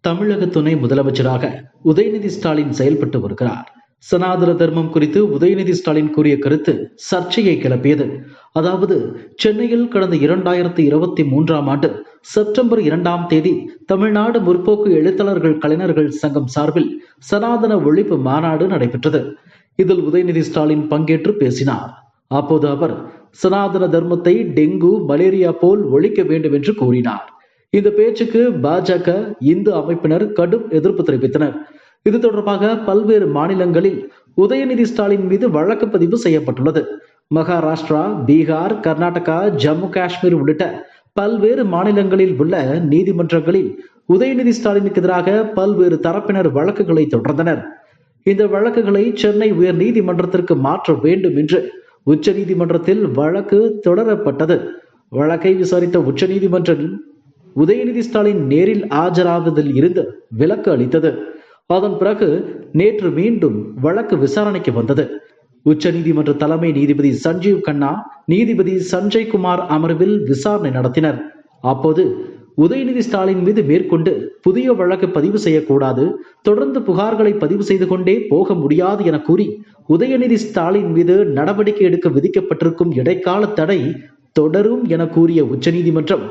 தமிழக துணை முதலமைச்சராக உதயநிதி ஸ்டாலின் செயல்பட்டு வருகிறார். சனாதன தர்மம் குறித்து உதயநிதி ஸ்டாலின் கூறிய கருத்து சர்ச்சையை கிளப்பியது. அதாவது, சென்னையில் கடந்த 2023ஆம் ஆண்டு செப்டம்பர் 2ஆம் தேதி தமிழ்நாடு முற்போக்கு எழுத்தாளர்கள் கலைஞர்கள் சங்கம் சார்பில் சனாதன ஒழிப்பு மாநாடு நடைபெற்றது. இதில் உதயநிதி ஸ்டாலின் பங்கேற்று பேசினார். அப்போது அவர் சனாதன தர்மத்தை டெங்கு, மலேரியா போல் ஒழிக்க வேண்டும் என்று கூறினார். இந்த பேச்சுக்கு பாஜக, இந்து அமைப்பினர் கடும் எதிர்ப்பு தெரிவித்தனர். இது தொடர்பாக பல்வேறு மாநிலங்களில் உதயநிதி ஸ்டாலின் மீது வழக்கு பதிவு செய்யப்பட்டுள்ளது. மகாராஷ்டிரா, பீகார், கர்நாடகா, ஜம்மு காஷ்மீர் உள்ளிட்ட பல்வேறு மாநிலங்களில் உள்ள நீதிமன்றங்களில் உதயநிதி ஸ்டாலினுக்கு எதிராக பல்வேறு தரப்பினர் வழக்குகளை தொடர்ந்தனர். இந்த வழக்குகளை சென்னை உயர் நீதிமன்றத்திற்கு மாற்ற வேண்டும் என்று உச்ச நீதிமன்றத்தில் வழக்கு தொடரப்பட்டது. வழக்கை விசாரித்த உச்ச நீதிமன்றம் உதயநிதி ஸ்டாலின் நேரில் ஆஜராவதில் இருந்து விலக்கு அளித்தது. அதன் பிறகு நேற்று மீண்டும் வழக்கு விசாரணைக்கு வந்தது. உச்ச நீதிமன்ற தலைமை நீதிபதி சஞ்சீவ் கண்ணா, நீதிபதி சஞ்சய் குமார் அமர்வில் விசாரணை நடத்தினர். அப்போது உதயநிதி ஸ்டாலின் மீது மேற்கொண்டு புதிய வழக்கு பதிவு செய்யக்கூடாது, தொடர்ந்து புகார்களை பதிவு செய்து கொண்டே போக முடியாது என கூறி உதயநிதி ஸ்டாலின் மீது நடவடிக்கை எடுக்க விதிக்கப்பட்டிருக்கும் இடைக்கால தடை தொடரும் என கூறிய உச்சநீதிமன்றம்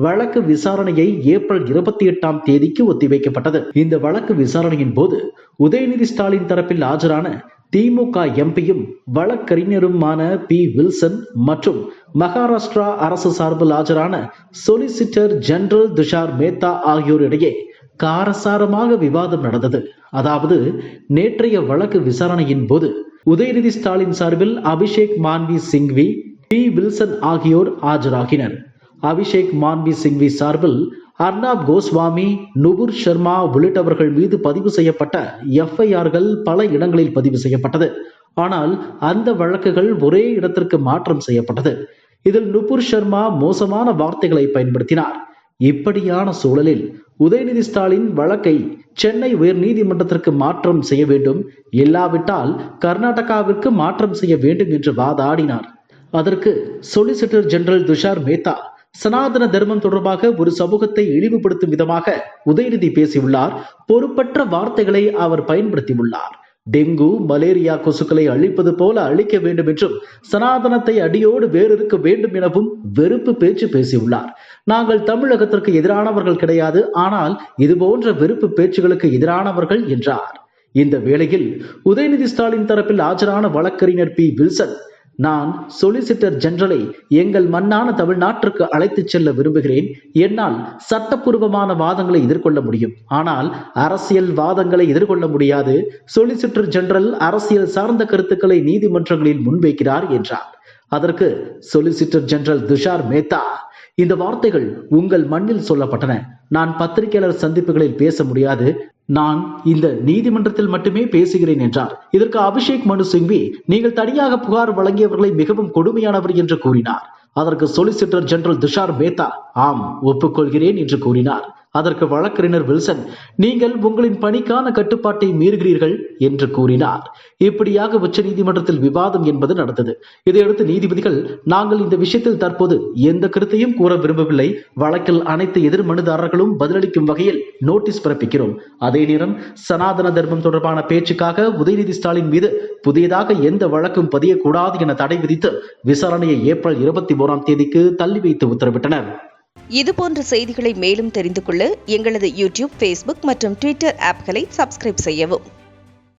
வழக்கு விசாரணையை ஏப்ரல் 28ஆம் தேதிக்கு ஒத்திவைக்கப்பட்டது. இந்த வழக்கு விசாரணையின் போது உதயநிதி ஸ்டாலின் தரப்பில் ஆஜரான திமுக எம்பியும் வழக்கறிஞருமான பி. வில்சன் மற்றும் மகாராஷ்டிரா அரசு சார்பில் ஆஜரான சொலிசிட்டர் ஜெனரல் துஷார் மேத்தா ஆகியோரிடையே காரசாரமாக விவாதம் நடந்தது. அதாவது, நேற்றைய வழக்கு விசாரணையின் போது உதயநிதி ஸ்டாலின் சார்பில் அபிஷேக் மான்வி சிங்வி, பி. வில்சன் ஆகியோர் ஆஜராகினர். அபிஷேக் மான்வி சிங்வி சார்பில் அர்னாப் கோஸ்வாமி, நுபுர் சர்மா உள்ளிட்டவர்கள் மீது பதிவு செய்யப்பட்ட எஃப்ஐஆர்கள் பல இடங்களில் பதிவு செய்யப்பட்டது. ஆனால் அந்த வழக்குகள் ஒரே இடத்திற்கு மாற்றம் செய்யப்பட்டது. இதில் நுபுர் சர்மா மோசமான வார்த்தைகளை பயன்படுத்தினார். இப்படியான சூழலில் உதயநிதி ஸ்டாலின் வழக்கை சென்னை உயர் நீதிமன்றத்திற்கு மாற்றம் செய்ய வேண்டும், இல்லாவிட்டால் கர்நாடகாவிற்கு மாற்றம் செய்ய வேண்டும் என்று வாதாடினார். அதற்கு சொலிசிட்டர் ஜெனரல் துஷார் மேத்தா, சனாதன தர்மம் தொடர்பாக ஒரு சமூகத்தை இழிவுபடுத்தும் விதமாக உதயநிதி பேசியுள்ளார், பொறுப்பற்ற வார்த்தைகளை அவர் பயன்படுத்தியுள்ளார், டெங்கு, மலேரியா கொசுக்களை அழிப்பது போல அழிக்க வேண்டும் என்றும் சனாதனத்தை அடியோடு வேறிருக்க வேண்டும் எனவும் வெறுப்பு பேச்சு பேசியுள்ளார். நாங்கள் தமிழகத்திற்கு எதிரானவர்கள் கிடையாது, ஆனால் இதுபோன்ற வெறுப்பு பேச்சுகளுக்கு எதிரானவர்கள் என்றார். இந்த வேளையில் உதயநிதி ஸ்டாலின் தரப்பில் ஆஜரான வழக்கறிஞர் பி. வில்சன், நான் சொலிசிட்டர் ஜெனரலை எங்கள் மண்ணான தமிழ்நாட்டிற்கு அழைத்து செல்ல விரும்புகிறேன். என்னால் சட்டப்பூர்வமான வாதங்களை எதிர்கொள்ள முடியும், ஆனால் அரசியல் வாதங்களை எதிர்கொள்ள முடியாது. சொலிசிட்டர் ஜெனரல் அரசியல் சார்ந்த கருத்துக்களை நீதிமன்றங்களில் முன்வைக்கிறார் என்றார். அதற்கு சொலிசிட்டர் ஜெனரல் துஷார் மேத்தா, இந்த வார்த்தைகள் உங்கள் மண்ணில் சொல்லப்பட்டன, நான் பத்திரிகையாளர் சந்திப்புகளில் பேச முடியாது, நான் இந்த நீதிமன்றத்தில் மட்டுமே பேசுகிறேன் என்றார். இதற்கு அபிஷேக் மனு சிங்வி, நீங்கள் தனியாக புகார் வழங்கியவர்களை மிகவும் கொடுமையானவர் என்று கூறினார். அதற்கு சொலிசிட்டர் ஜெனரல் துஷார் மேத்தா, ஆம், ஒப்புக்கொள்கிறேன் என்று கூறினார். அதற்கு வழக்கறிஞர் வில்சன், நீங்கள் உங்களின் பணிக்கான கட்டுப்பாட்டை மீறுகிறீர்கள் என்று கூறினார். இப்படியாக உச்ச நீதிமன்றத்தில் விவாதம் என்பது நடந்தது. இதையடுத்து நீதிபதிகள், நாங்கள் இந்த விஷயத்தில் தற்போது எந்த கருத்தையும் கூற விரும்பவில்லை, வழக்கில் அனைத்து எதிர் மனுதாரர்களும் பதிலளிக்கும் வகையில் நோட்டீஸ் பிறப்பிக்கிறோம். அதே நேரம் சனாதன தர்மம் தொடர்பான பேச்சுக்காக உதயநிதி ஸ்டாலின் மீது புதியதாக எந்த வழக்கும் பதியக்கூடாது என தடை விதித்து விசாரணையை ஏப்ரல் 21ஆம் தேதிக்கு தள்ளி வைத்து உத்தரவிட்டனர். இதுபோன்ற செய்திகளை மேலும் தெரிந்து கொள்ள எங்களது யூடியூப், ஃபேஸ்புக் மற்றும் ட்விட்டர் ஆப்களை சப்ஸ்கிரைப் செய்யவும்.